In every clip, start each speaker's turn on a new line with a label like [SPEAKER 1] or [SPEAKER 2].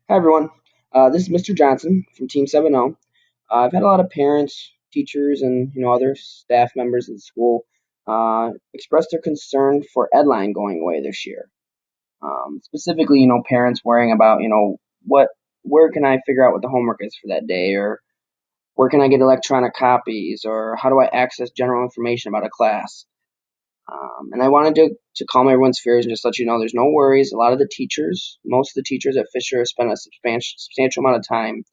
[SPEAKER 1] Hi everyone. This is Mr. Johnson from Team 7-0. I've had a lot of parents, teachers, and other staff members at the school express their concern for Edline going away this year. Specifically, parents worrying about where can I figure out what the homework is for that day, or where can I get electronic copies, or how do I access general information about a class. And I wanted to calm everyone's fears and just let you know there's no worries. A lot of the teachers, most of the teachers at Fisher spent a substantial amount of time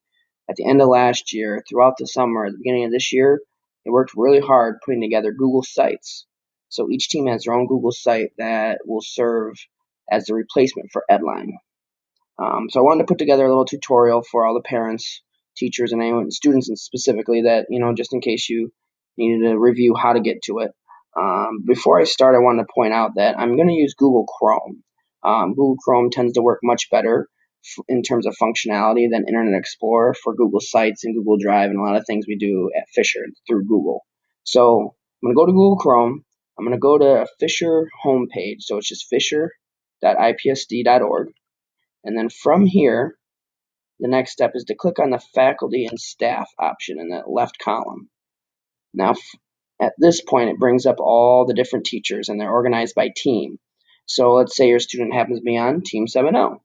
[SPEAKER 1] at the end of last year, throughout the summer, at the beginning of this year. They worked really hard putting together Google Sites. So each team has their own Google site that will serve as the replacement for Edline. So I wanted to put together a little tutorial for all the parents, teachers, and anyone, students specifically, that, just in case you needed to review how to get to it. Before I start, I wanted to point out that I'm going to use Google Chrome. Google Chrome tends to work much better in terms of functionality than Internet Explorer for Google Sites and Google Drive and a lot of things we do at Fisher through Google. So I'm going to go to Google Chrome. I'm going to go to a Fisher homepage. So it's just fisher.ipsd.org. And then from here, the next step is to click on the faculty and staff option in the left column. Now, at this point, it brings up all the different teachers, and they're organized by team. So let's say your student happens to be on Team 7-0.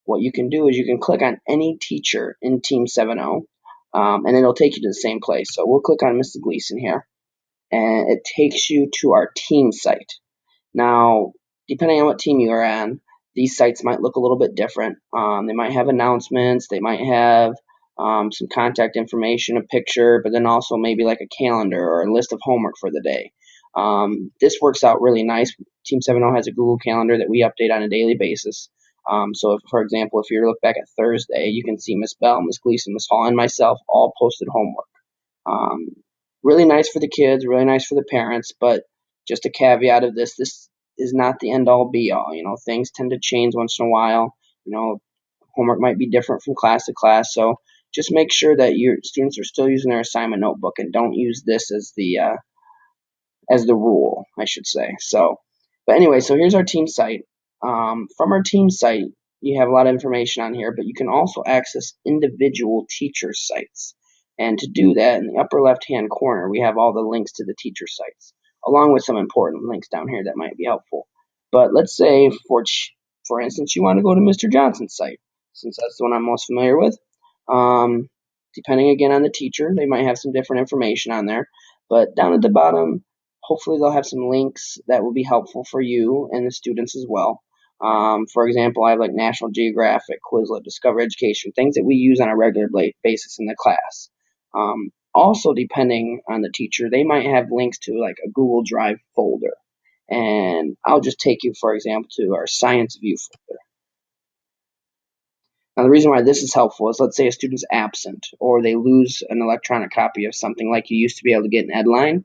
[SPEAKER 1] What you can do is you can click on any teacher in Team 7-0, and it'll take you to the same place. So we'll click on Mrs. Gleason here, and it takes you to our team site. Now, depending on what team you are on, these sites might look a little bit different. They might have announcements, they might have some contact information, a picture, but then also maybe like a calendar or a list of homework for the day. This works out really nice. Team 7-0 has a Google Calendar that we update on a daily basis. So, if, for example, if you look back at Thursday, you can see Miss Bell, Miss Gleason, Miss Hall, and myself all posted homework. Really nice for the kids, really nice for the parents, but just a caveat of this is not the end-all be-all. Things tend to change once in a while. Homework might be different from class to class, so just make sure that your students are still using their assignment notebook and don't use this as the rule, I should say. But anyway, so here's our team site. From our team site, you have a lot of information on here, but you can also access individual teacher sites. And to do that, in the upper left-hand corner, we have all the links to the teacher sites, along with some important links down here that might be helpful. But let's say, for instance, you want to go to Mr. Johnson's site, since that's the one I'm most familiar with. Depending again on the teacher, they might have some different information on there. But down at the bottom, hopefully they'll have some links that will be helpful for you and the students as well. For example, I have like National Geographic, Quizlet, Discover Education, things that we use on a regular basis in the class. Also, depending on the teacher, they might have links to like a Google Drive folder. And I'll just take you, for example, to our Science View folder. Now, the reason why this is helpful is, let's say a student's absent or they lose an electronic copy of something like you used to be able to get in Edline.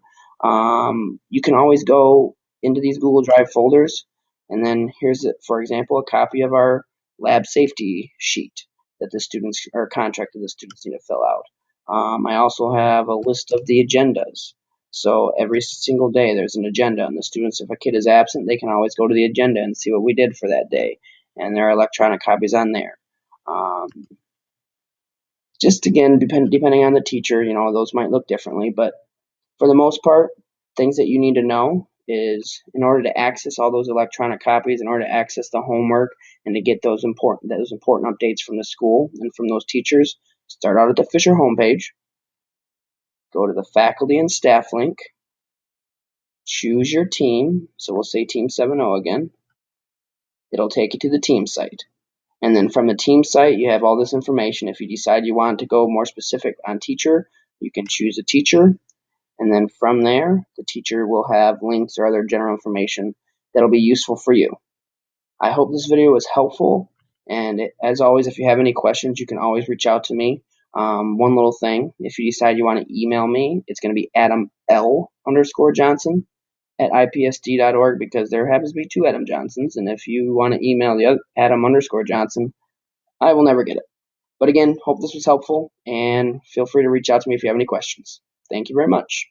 [SPEAKER 1] You can always go into these Google Drive folders, and then here's, for example, a copy of our lab safety sheet that the students, or contract that the students need to fill out. I also have a list of the agendas. So every single day there's an agenda, and the students, if a kid is absent, they can always go to the agenda and see what we did for that day, and there are electronic copies on there. Just again, depending on the teacher, those might look differently, but for the most part, things that you need to know is, in order to access all those electronic copies, in order to access the homework, and to get those important updates from the school and from those teachers, start out at the Fisher homepage, go to the faculty and staff link, choose your team. So we'll say Team 7-0 again. It'll take you to the team site. And then from the team site, you have all this information. If you decide you want to go more specific on teacher, you can choose a teacher. And then from there, the teacher will have links or other general information that'll be useful for you. I hope this video was helpful. And as always, if you have any questions, you can always reach out to me. One little thing, if you decide you want to email me, it's going to be AdamL_Johnson@ipsd.org, because there happens to be two Adam Johnsons. And if you want to email the other Adam_Johnson, I will never get it. But again, hope this was helpful, and feel free to reach out to me if you have any questions. Thank you very much.